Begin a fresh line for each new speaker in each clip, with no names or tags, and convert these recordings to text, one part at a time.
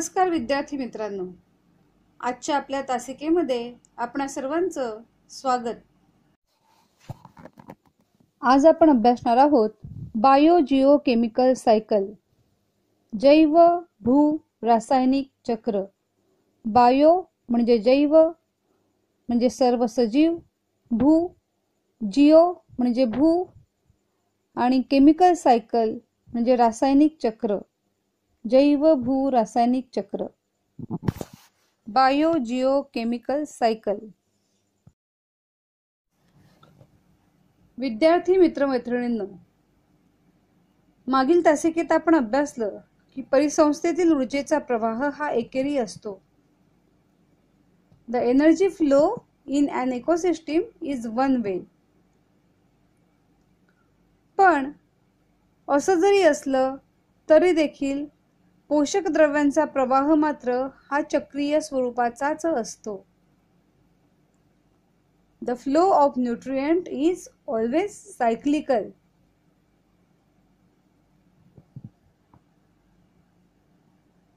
नमस्कार विद्यार्थी मित्रांनो, आजच्या आपल्या तासिकेमध्ये आपणा सर्वांचं स्वागत. आज आपण अभ्यासणार आहोत बायो जिओ केमिकल सायकल, जैव भू रासायनिक चक्र. बायो म्हणजे जैव म्हणजे सर्व सजीव, भू जिओ म्हणजे भू आणि केमिकल सायकल म्हणजे रासायनिक चक्र, जैव भू रासायनिक चक्र. Bio Jio chemical cycle. विद्यार्थी मित्रमैत्रिणींनो, मागील तासिकेत आपण अभ्यासलं की परिसंस्थेतील ऊर्जेचा प्रवाह हा एकेरी असतो. The energy flow in an ecosystem is one way. पण असं जरी असलं तरी देखील पोषक द्रव्यांचा प्रवाह मात्र हा चक्रीय स्वरूपाचाच असतो. The flow of nutrient is always cyclical.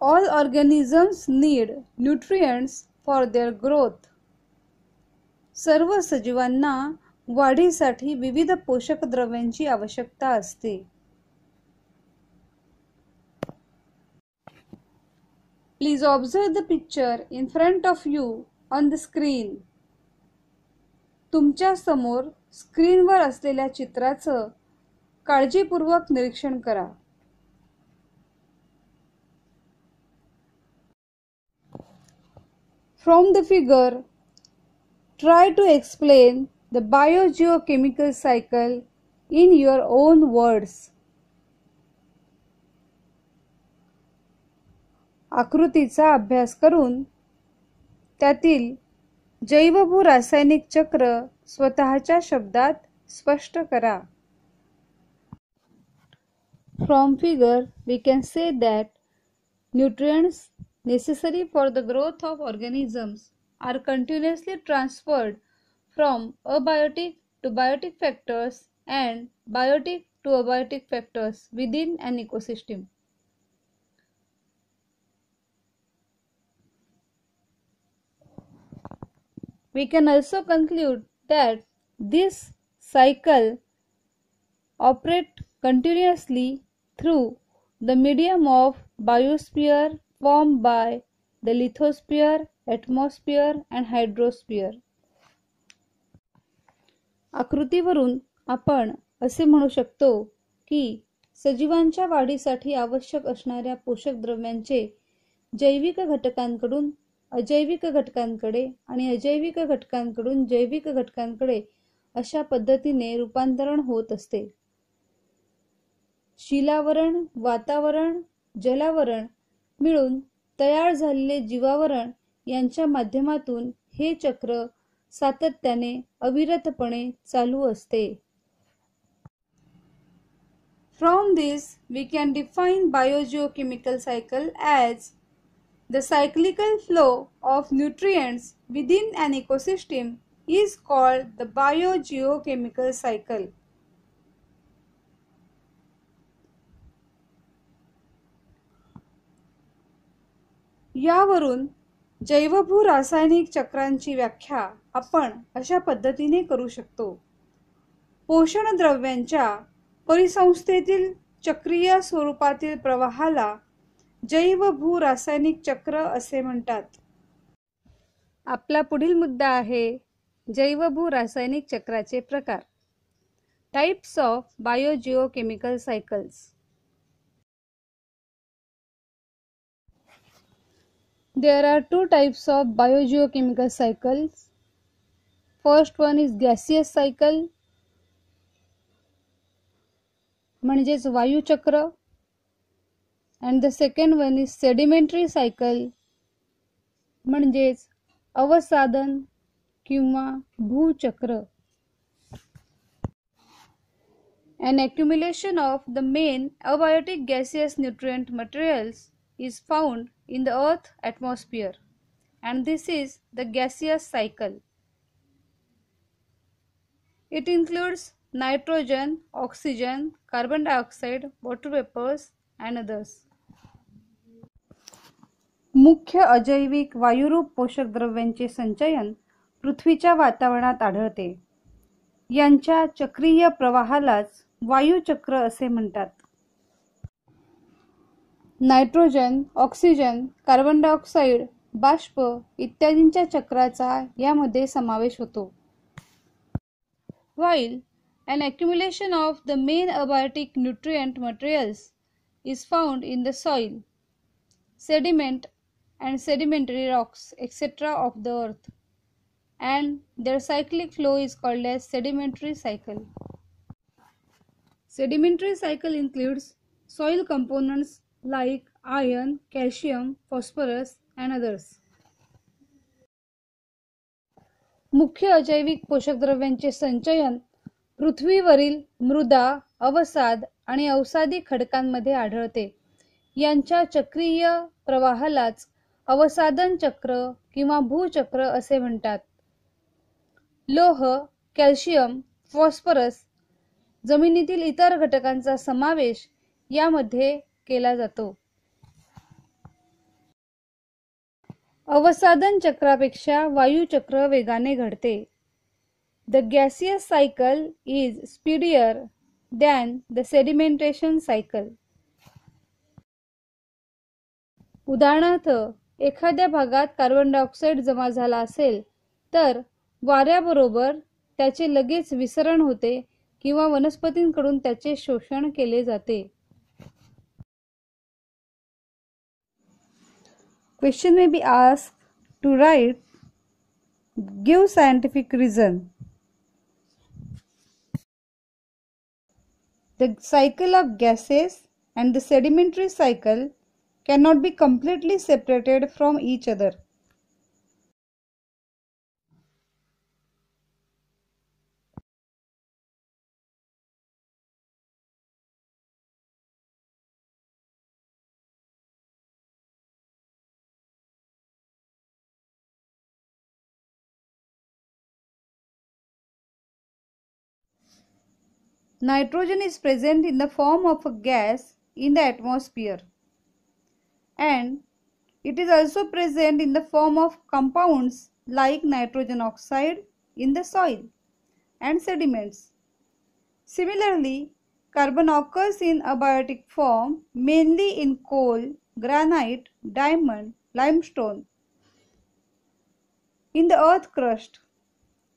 All organisms need nutrients for their growth. सर्व सजीवांना वाढीसाठी विविध पोषक द्रव्यांची आवश्यकता असते. Please observe the picture in front of you on the screen. तुमच्या समोर स्क्रीनवर असलेल्या चित्राचं काळजीपूर्वक निरीक्षण करा. From the figure, try to explain the biogeochemical cycle in your own words. आकृतीचा अभ्यास करून त्यातील जैवभू रासायनिक चक्र स्वतःच्या शब्दात स्पष्ट करा. From figure we can say that nutrients necessary for the growth of organisms are continuously transferred from abiotic to biotic factors and biotic to abiotic factors within an ecosystem. We can also conclude that this cycle operates continuously through the medium of biosphere formed by the lithosphere, atmosphere and hydrosphere. आकृतीवरून आपण असे म्हणू शकतो की सजीवांच्या वाढीसाठी आवश्यक असणाऱ्या पोषक द्रव्यांचे जैविक घटकांकडून अजैविक घटकांकडे आणि अजैविक घटकांकडून जैविक घटकांकडे अशा पद्धतीने रूपांतरण होत असते. शिलावरण, वातावरण, जलावरण मिळून तयार झालेले जीवावरण यांच्या माध्यमातून हे चक्र सातत्याने अविरतपणे चालू असते. From this we can define biogeochemical cycle as the cyclical flow of nutrients within an ecosystem is called the biogeochemical cycle. यावरून जैवभू रासायनिक चक्रांची व्याख्या आपण अशा पद्धतीने करू शकतो. पोषण द्रव्यांच्या परिसंस्थेतील चक्रीय स्वरूपातील प्रवाहाला जैव भू रासायनिक चक्र असे म्हणतात. आपला पुढील मुद्दा आहे जैव भू रासायनिक चक्राचे प्रकार. Types of biogeochemical cycles. There are two types of biogeochemical cycles. First one is gaseous cycle म्हणजेच वायू चक्र, and the second one is sedimentary cycle म्हणजेच अवसादन किंवा भूचक्र. An accumulation of the main abiotic gaseous nutrient materials is found in the earth atmosphere, and this is the gaseous cycle. It includes nitrogen, oxygen, carbon dioxide, water vapors and others. मुख्य अजैविक वायुरूप पोषक द्रव्यांचे संचयन पृथ्वीच्या वातावरणात आढळते. यांच्या चक्रीय प्रवाहालाच वायुचक्र असे म्हणतात. नायट्रोजन, ऑक्सिजन, कार्बन डायऑक्साईड, बाष्प इत्यादींच्या चक्राचा यामध्ये समावेश होतो. While an accumulation of the main abiotic nutrient materials is found in the soil, sediment and sedimentary rocks, etc. of the earth, and their cyclic flow is called as sedimentary cycle. Sedimentary cycle includes soil components like iron, calcium, phosphorus, and others. मुख्य अजैविक पोषक द्रव्यांचे संचयन पृथ्वीवरील मृदा, अवसाद आणि अवसादी खडकांमध्ये आढळते. यांच्या चक्रीय प्रवाहालाच अवसादन चक्र किंवा भूचक्र असे म्हणतात. लोह, कॅल्शियम, फॉस्फरस, जमिनीतील इतर घटकांचा समावेश यामध्ये केला जातो. अवसादन चक्रापेक्षा वायुचक्र वेगाने घडते. The gaseous cycle is speedier than the sedimentation cycle. उदाहरणार्थ, एखाद्या भागात कार्बन डायऑक्साईड जमा झाला असेल तर वाऱ्याबरोबर त्याचे लगेच विसरण होते किंवा वनस्पतींकडून त्याचे शोषण केले जाते. Question may be asked to write, give scientific reason. The cycle of gases and the sedimentary cycle cannot be completely separated from each other. Nitrogen is present in the form of a gas in the atmosphere, and it is also present in the form of compounds like nitrogen oxide in the soil and sediments. Similarly, carbon occurs in abiotic form mainly in coal, granite, diamond, limestone, in the earth crust,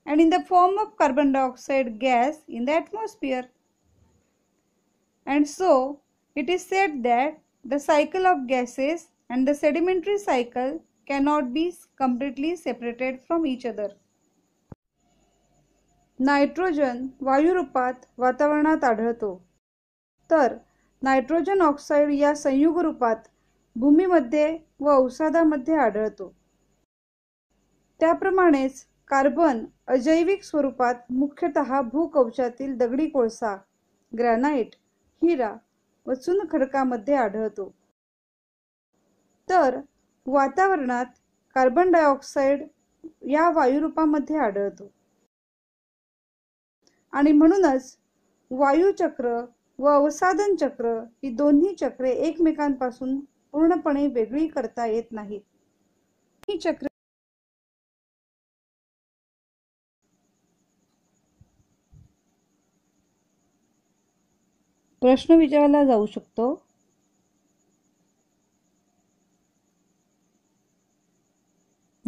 and in the form of carbon dioxide gas in the atmosphere. And so, it is said that the cycle of gases and the sedimentary cycle cannot be completely separated from each other. Nitrogen वायुरूपात वातावरणात आढळतो, तर nitrogen oxide या संयुग रूपात भूमीमध्ये व अवसादामध्ये आढळतो. त्याप्रमाणेच कार्बन अजैविक स्वरूपात मुख्यतः भूकवचातील दगडी कोळसा, ग्रॅनाइट, हिरा व चुनखडकामध्ये आढळतो. तर वातावरणात कार्बन डायऑक्साईड या वायुरूपामध्ये आढळतो. आणि म्हणूनच वायुचक्र व अवसादन चक्र ही दोन्ही चक्रे एकमेकांपासून पूर्णपणे वेगळी करता येत नाहीत. ही चक्रे प्रश्न विचारला जाऊ शकतो.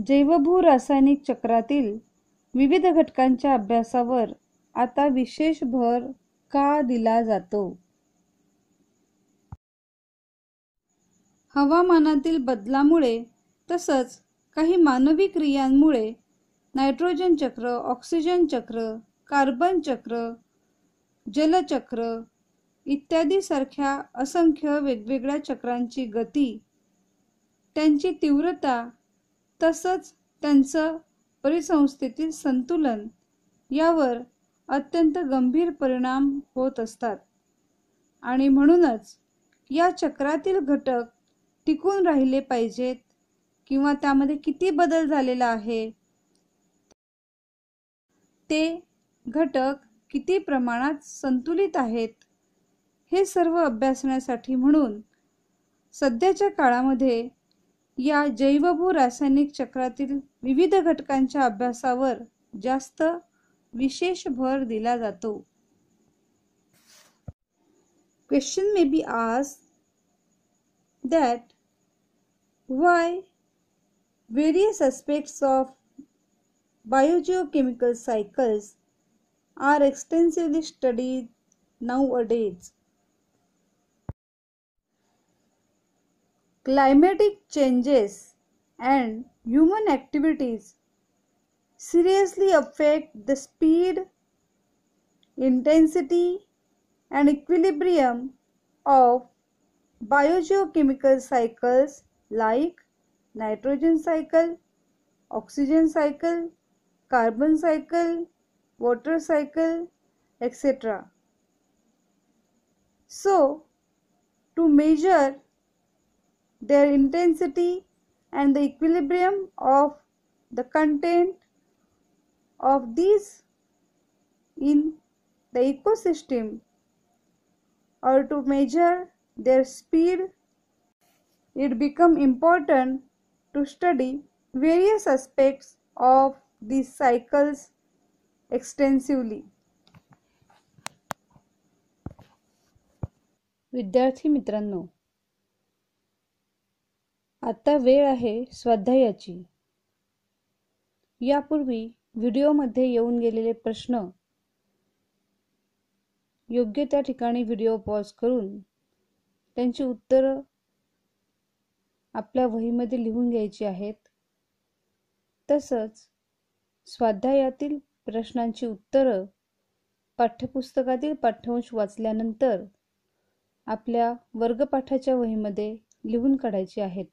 जैवभू रासायनिक चक्रातील विविध घटकांच्या अभ्यासावर आता विशेष भर का दिला जातो? हवामानातील बदलामुळे तसंच काही मानवी क्रियांमुळे नायट्रोजन चक्र, ऑक्सिजन चक्र, कार्बन चक्र, जलचक्र इत्यादी सारख्या असंख्य वेगवेगळ्या चक्रांची गती, त्यांची तीव्रता तसंच त्यांचं परिसंस्थेतील संतुलन यावर अत्यंत गंभीर परिणाम होत असतात. आणि म्हणूनच या चक्रातील घटक टिकून राहिले पाहिजेत किंवा त्यामध्ये किती बदल झालेला आहे, ते घटक किती प्रमाणात संतुलित आहेत, हे सर्व अभ्यासण्यासाठी म्हणून सध्याच्या काळामध्ये या जैवभू-रासायनिक चक्रातील विविध घटकांच्या अभ्यासावर जास्त विशेष भर दिला जातो. Question may be asked that why various aspects of biogeochemical cycles are extensively studied nowadays. Climatic changes and human activities seriously affect the speed, intensity, and equilibrium of biogeochemical cycles like nitrogen cycle, oxygen cycle, carbon cycle, water cycle, etc. So, to measure their intensity and the equilibrium of the content of these in the ecosystem, or to measure their speed, it becomes important to study various aspects of these cycles extensively. विद्यार्थी मित्रांनो, आता वेळ आहे स्वाध्यायाची. यापूर्वी व्हिडिओमध्ये येऊन गेलेले प्रश्न योग्य त्या ठिकाणी व्हिडिओ पॉज करून त्यांची उत्तरं आपल्या वहीमध्ये लिहून घ्यायची आहेत. तसंच स्वाध्यायातील प्रश्नांची उत्तरं पाठ्यपुस्तकातील पाठ्यांश वाचल्यानंतर आपल्या वर्गपाठाच्या वहीमध्ये लिहून काढायची आहेत.